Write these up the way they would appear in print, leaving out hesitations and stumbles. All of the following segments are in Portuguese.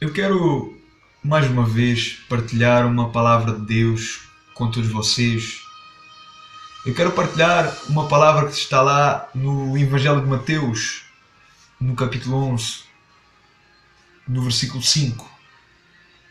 Eu quero mais uma vez partilhar uma palavra de Deus com todos vocês. Eu quero partilhar uma palavra que está lá no Evangelho de Mateus, no capítulo 11, no versículo 5.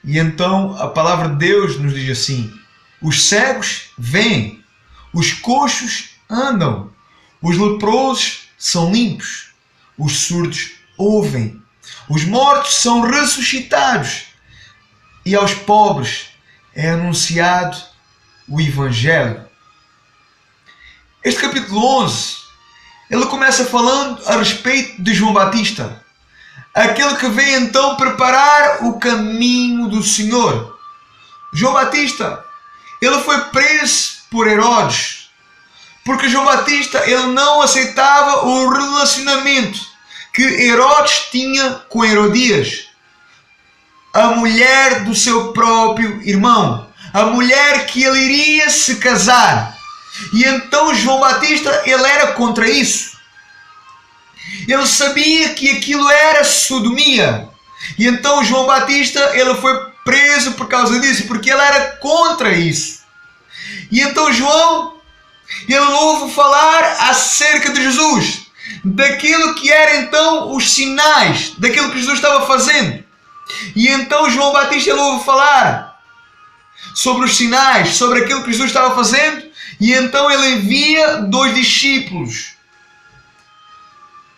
E então a palavra de Deus nos diz assim: os cegos veem, os coxos andam, os leprosos são limpos, os surdos ouvem, os mortos são ressuscitados e aos pobres é anunciado o Evangelho. Este capítulo 11, ele começa falando a respeito de João Batista, aquele que veio então preparar o caminho do Senhor. João Batista, ele foi preso por Herodes, porque João Batista ele não aceitava o relacionamento que Herodes tinha com Herodias, a mulher do seu próprio irmão, a mulher que ele iria se casar. E então João Batista ele era contra isso. Ele sabia que aquilo era sodomia. E então João Batista ele foi preso por causa disso, porque ele era contra isso. E então João ele ouve falar acerca de Jesus, daquilo que eram então os sinais, daquilo que Jesus estava fazendo. E então João Batista ele ouve falar sobre os sinais, sobre aquilo que Jesus estava fazendo, e então ele envia 2 discípulos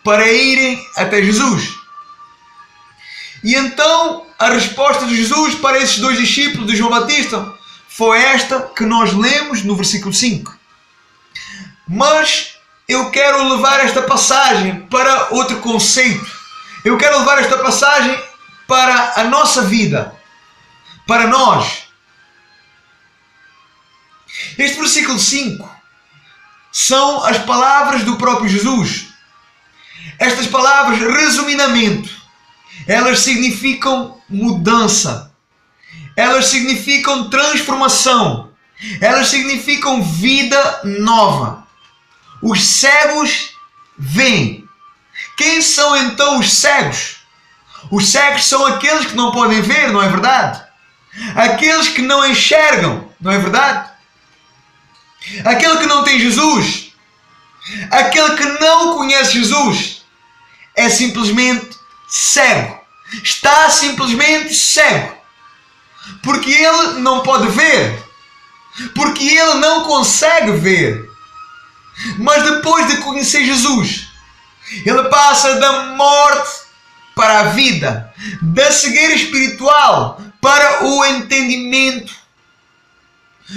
para irem até Jesus. E então a resposta de Jesus para esses 2 discípulos de João Batista foi esta que nós lemos no versículo 5. Mas eu quero levar esta passagem para outro conceito. Eu quero levar esta passagem para a nossa vida, para nós. Este versículo 5 são as palavras do próprio Jesus. Estas palavras, resumidamente, elas significam mudança, elas significam transformação, elas significam vida nova. Os cegos veem. Quem são então os cegos? Os cegos são aqueles que não podem ver, não é verdade? Aqueles que não enxergam, não é verdade? Aquele que não tem Jesus, aquele que não conhece Jesus, é simplesmente cego. Está simplesmente cego. Porque ele não pode ver. Porque ele não consegue ver. Mas depois de conhecer Jesus, ele passa da morte para a vida, da cegueira espiritual para o entendimento.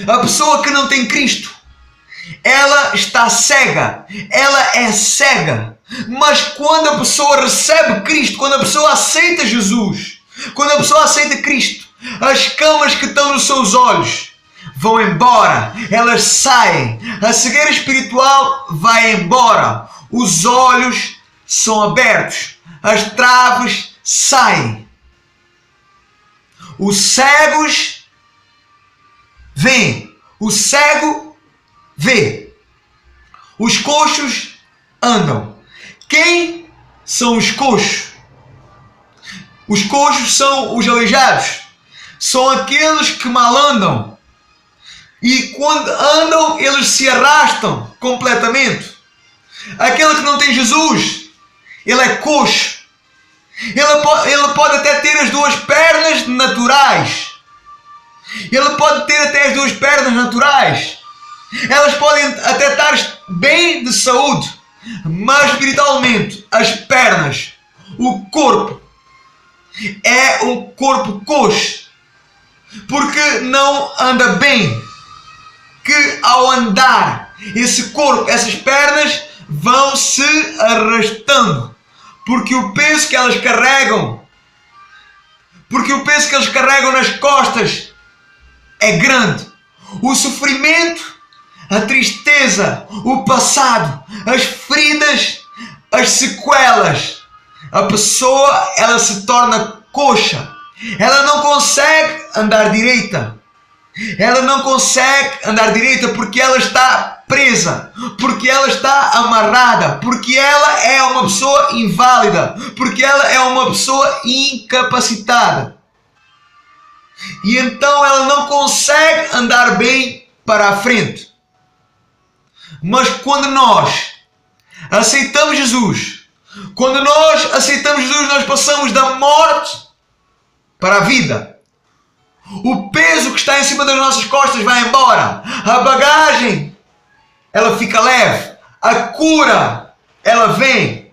A pessoa que não tem Cristo, ela está cega, ela é cega. Mas quando a pessoa recebe Cristo, quando a pessoa aceita Jesus, quando a pessoa aceita Cristo, as camas que estão nos seus olhos vão embora, elas saem, a cegueira espiritual vai embora, os olhos são abertos, as traves saem. Os cegos veem, o cego vê, os coxos andam. Quem são os coxos? Os coxos são os aleijados, são aqueles que mal andam. E quando andam, eles se arrastam completamente. Aquele que não tem Jesus, ele é coxo. Ele pode até ter as 2 pernas naturais. Ele pode ter até as 2 pernas naturais. Elas podem até estar bem de saúde. Mas espiritualmente, as pernas, o corpo, é um corpo coxo. Porque não anda bem. Que ao andar, esse corpo, essas pernas vão se arrastando, porque o peso que elas carregam, nas costas é grande. O sofrimento, a tristeza, o passado, as feridas, as sequelas, a pessoa ela se torna coxa, ela não consegue andar direita. Ela não consegue andar direita porque ela está presa, porque ela está amarrada, porque ela é uma pessoa inválida, porque ela é uma pessoa incapacitada. E então ela não consegue andar bem para a frente. Mas quando nós aceitamos Jesus, nós passamos da morte para a vida. O peso que está em cima das nossas costas vai embora. A bagagem, ela fica leve. A cura, ela vem.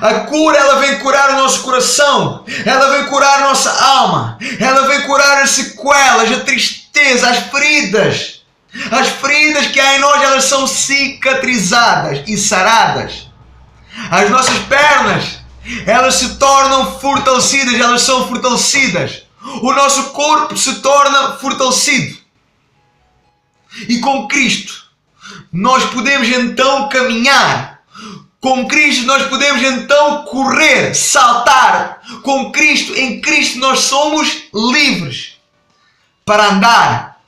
A cura, ela vem curar o nosso coração. Ela vem curar a nossa alma. Ela vem curar as sequelas, a tristeza, as feridas. As feridas que há em nós, elas são cicatrizadas e saradas. As nossas pernas, elas se tornam fortalecidas, elas são fortalecidas. O nosso corpo se torna fortalecido. E com Cristo, nós podemos então caminhar. Com Cristo nós podemos então correr, saltar. Com Cristo, em Cristo nós somos livres para andar,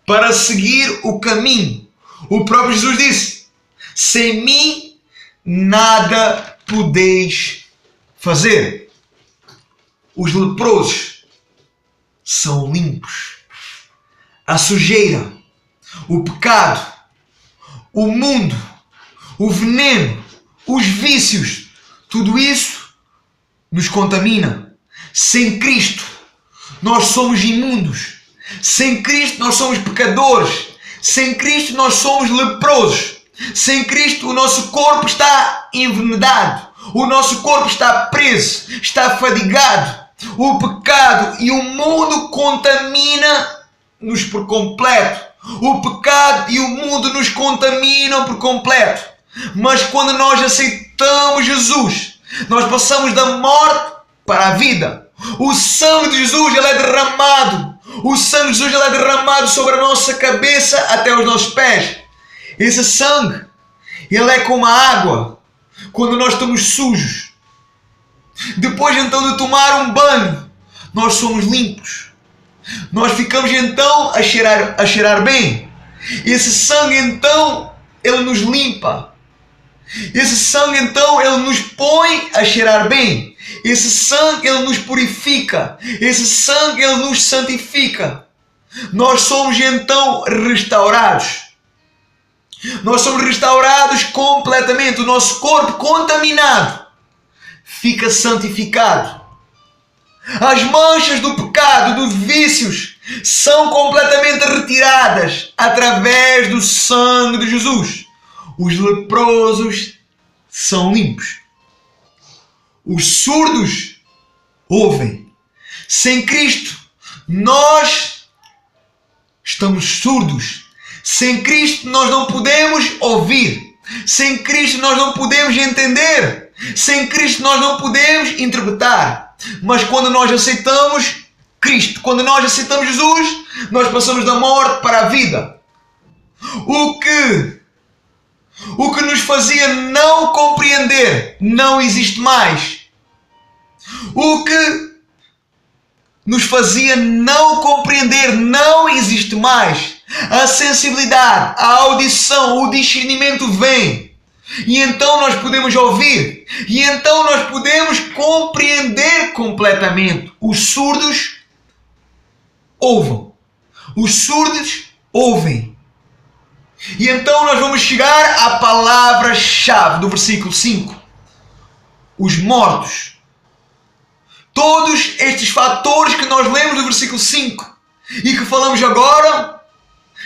para seguir o caminho. O próprio Jesus disse: sem mim nada podeis fazer. Os leprosos são limpos. A sujeira, o pecado, o mundo, o veneno, os vícios, tudo isso nos contamina. Sem Cristo, nós somos imundos. Sem Cristo, nós somos pecadores. Sem Cristo, nós somos leprosos. Sem Cristo, o nosso corpo está envenenado. O nosso corpo está preso, está fadigado. O pecado e o mundo contamina-nos por completo. O pecado e o mundo nos contaminam por completo. Mas quando nós aceitamos Jesus, nós passamos da morte para a vida. O sangue de Jesus, ele é derramado. O sangue de Jesus, ele é derramado sobre a nossa cabeça até os nossos pés. Esse sangue, ele é como a água quando nós estamos sujos. Depois então de tomar um banho, nós somos limpos. Nós ficamos então a cheirar bem. Esse sangue então, ele nos limpa. Esse sangue então, ele nos põe a cheirar bem. Esse sangue, ele nos purifica. Esse sangue, ele nos santifica. Nós somos então restaurados. Nós somos restaurados completamente. O nosso corpo contaminado fica santificado. As manchas do pecado, dos vícios, são completamente retiradas através do sangue de Jesus. Os leprosos são limpos. Os surdos ouvem. Sem Cristo, nós estamos surdos. Sem Cristo, nós não podemos ouvir. Sem Cristo, nós não podemos entender. Sem Cristo, nós não podemos interpretar. Mas quando nós aceitamos Cristo, quando nós aceitamos Jesus, nós passamos da morte para a vida. O que nos fazia não compreender não existe mais. O que nos fazia não compreender não existe mais. A sensibilidade, a audição, o discernimento vem. E então nós podemos ouvir. E então nós podemos compreender completamente. Os surdos ouvem. Os surdos ouvem. E então nós vamos chegar à palavra-chave do versículo 5. Os mortos. Todos estes fatores que nós lemos do versículo 5 e que falamos agora,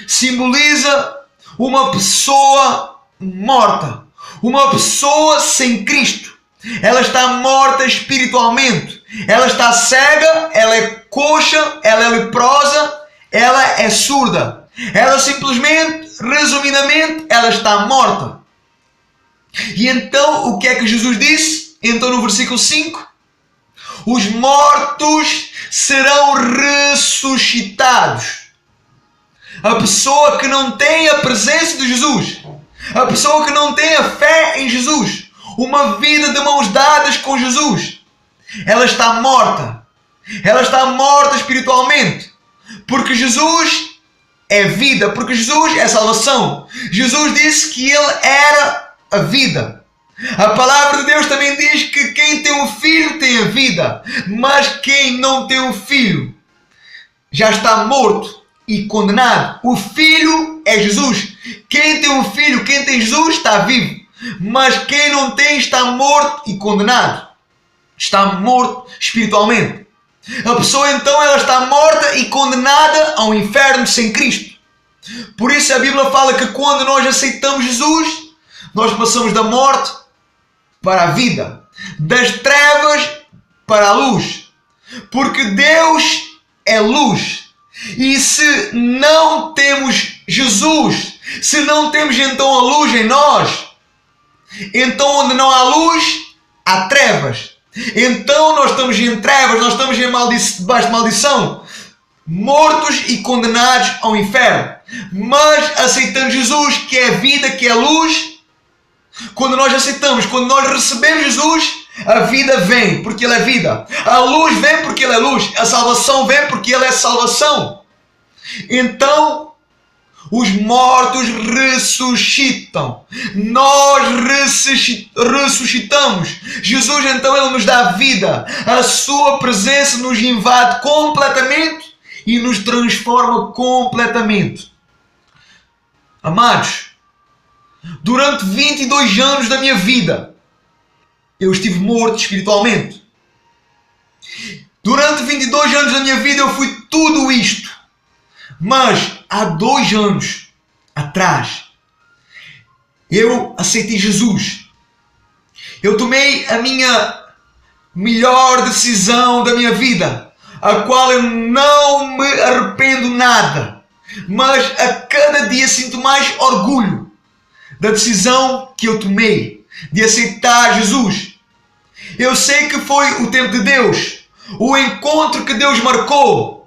simboliza uma pessoa morta. Uma pessoa sem Cristo. Ela está morta espiritualmente. Ela está cega, ela é coxa, ela é leprosa, ela é surda. Ela simplesmente, resumidamente, ela está morta. E então, o que é que Jesus disse? Então no versículo 5, os mortos serão ressuscitados. A pessoa que não tem a presença de Jesus, a pessoa que não tem a fé em Jesus, uma vida de mãos dadas com Jesus, ela está morta. Ela está morta espiritualmente. Porque Jesus é vida, porque Jesus é salvação. Jesus disse que Ele era a vida. A palavra de Deus também diz que quem tem um filho tem a vida, mas quem não tem um filho já está morto e condenado. O filho é Jesus. Quem tem um filho, quem tem Jesus está vivo, mas quem não tem está morto e condenado. Está morto espiritualmente. A pessoa então ela está morta e condenada ao inferno sem Cristo. Por isso a Bíblia fala que quando nós aceitamos Jesus, nós passamos da morte para a vida, das trevas para a luz, porque Deus é luz. E se não temos Jesus, se não temos então a luz em nós, então onde não há luz, há trevas. Então nós estamos em trevas, nós estamos debaixo de maldição, mortos e condenados ao inferno. Mas aceitando Jesus, que é vida, que é luz, quando nós aceitamos, quando nós recebemos Jesus, a vida vem porque Ele é vida, a luz vem porque Ele é luz, a salvação vem porque Ele é salvação. Então os mortos ressuscitam, nós ressuscitamos. Jesus então Ele nos dá vida, a sua presença nos invade completamente e nos transforma completamente. Amados, durante 22 anos da minha vida, eu estive morto espiritualmente. Durante 22 anos da minha vida eu fui tudo isto. Mas há 2 anos atrás, eu aceitei Jesus. Eu tomei a minha melhor decisão da minha vida, a qual eu não me arrependo nada. Mas a cada dia sinto mais orgulho da decisão que eu tomei de aceitar Jesus. Eu sei que foi o tempo de Deus, o encontro que Deus marcou.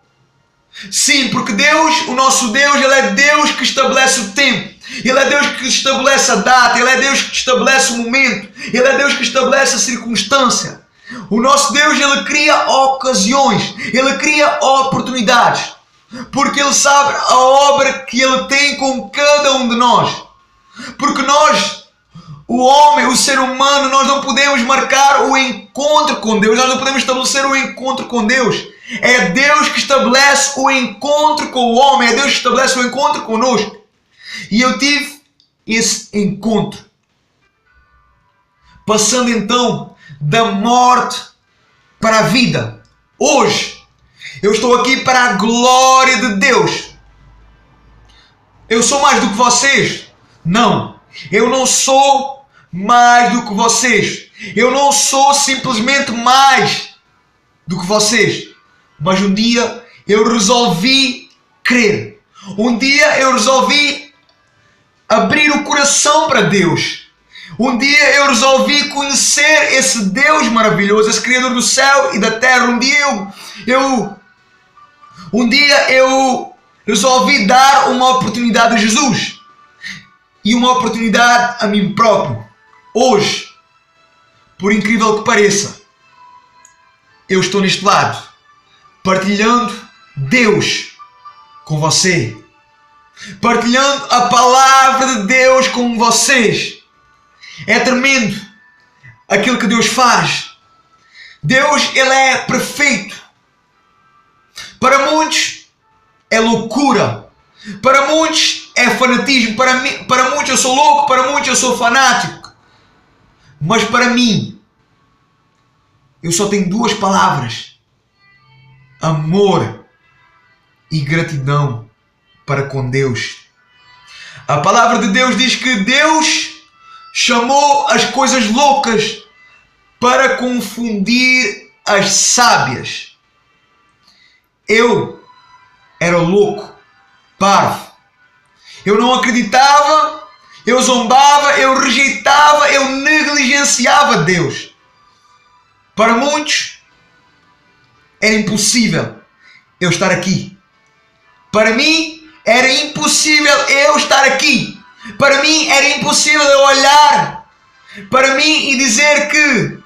Sim, porque Deus, o nosso Deus, Ele é Deus que estabelece o tempo. Ele é Deus que estabelece a data. Ele é Deus que estabelece o momento. Ele é Deus que estabelece a circunstância. O nosso Deus, Ele cria ocasiões. Ele cria oportunidades. Porque Ele sabe a obra que Ele tem com cada um de nós. Porque nós, o homem, o ser humano, nós não podemos marcar o encontro com Deus. Nós não podemos estabelecer o encontro com Deus. É Deus que estabelece o encontro com o homem. É Deus que estabelece o encontro conosco. E eu tive esse encontro. Passando então da morte para a vida. Hoje, eu estou aqui para a glória de Deus. Eu sou mais do que vocês? Não. Eu não sou mais do que vocês. Eu não sou simplesmente mais do que vocês. Mas um dia eu resolvi crer. Um dia eu resolvi abrir o coração para Deus. Um dia eu resolvi conhecer esse Deus maravilhoso, esse Criador do céu e da terra. Um dia eu resolvi dar uma oportunidade a Jesus. E uma oportunidade a mim próprio. Hoje, por incrível que pareça, eu estou neste lado, partilhando Deus com você, partilhando a palavra de Deus com vocês. É tremendo aquilo que Deus faz. Deus, Ele é perfeito. Para muitos é loucura, para muitos é fanatismo, para muitos eu sou louco, para muitos eu sou fanático. Mas para mim, eu só tenho 2 palavras: amor e gratidão para com Deus. A palavra de Deus diz que Deus chamou as coisas loucas para confundir as sábias. Eu era louco, parvo. Eu não acreditava, eu zombava, eu rejeitava, eu negligenciava Deus. Para muitos, era impossível eu estar aqui. Para mim, era impossível eu estar aqui. Para mim, era impossível eu olhar para mim e dizer que,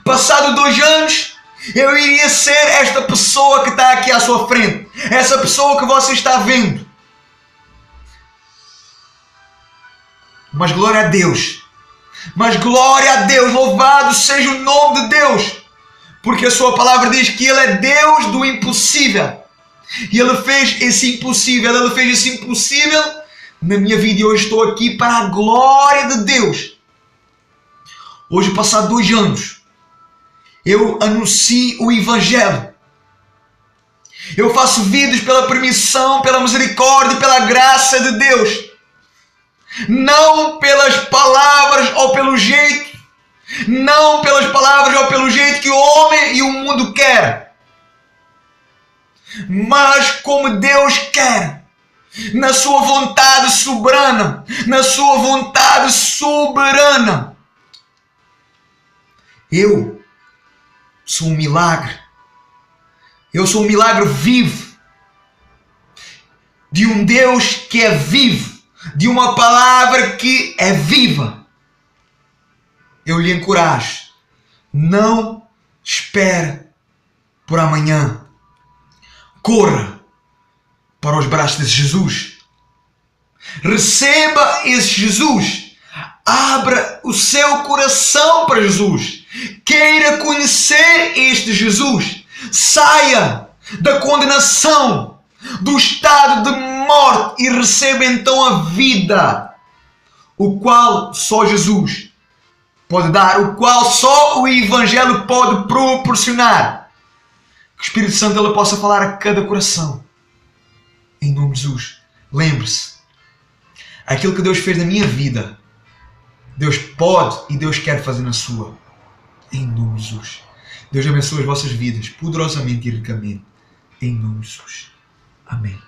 passado 2 anos, eu iria ser esta pessoa que está aqui à sua frente. Essa pessoa que você está vendo. Mas glória a Deus. Mas glória a Deus. Louvado seja o nome de Deus. Porque a sua palavra diz que Ele é Deus do impossível. E Ele fez esse impossível. Ele fez esse impossível na minha vida. E hoje estou aqui para a glória de Deus. Hoje, passado 2 anos, eu anuncio o Evangelho. Eu faço vídeos pela permissão, pela misericórdia, pela graça de Deus. Não pelas palavras ou pelo jeito. Não pelas palavras ou pelo jeito que o homem e o mundo querem. Mas como Deus quer. Na sua vontade soberana. Na sua vontade soberana. Eu sou um milagre. Eu sou um milagre vivo. De um Deus que é vivo. De uma palavra que é viva. Eu lhe encorajo. Não espere por amanhã. Corra para os braços de Jesus. Receba esse Jesus. Abra o seu coração para Jesus. Queira conhecer este Jesus. Saia da condenação, do estado de morte e receba então a vida, o qual só Jesus pode dar, o qual só o Evangelho pode proporcionar. Que o Espírito Santo ele possa falar a cada coração. Em nome de Jesus. Lembre-se, aquilo que Deus fez na minha vida, Deus pode e Deus quer fazer na sua. Em nome de Jesus. Deus abençoe as vossas vidas poderosamente e ricamente. Em nome de Jesus. Amém.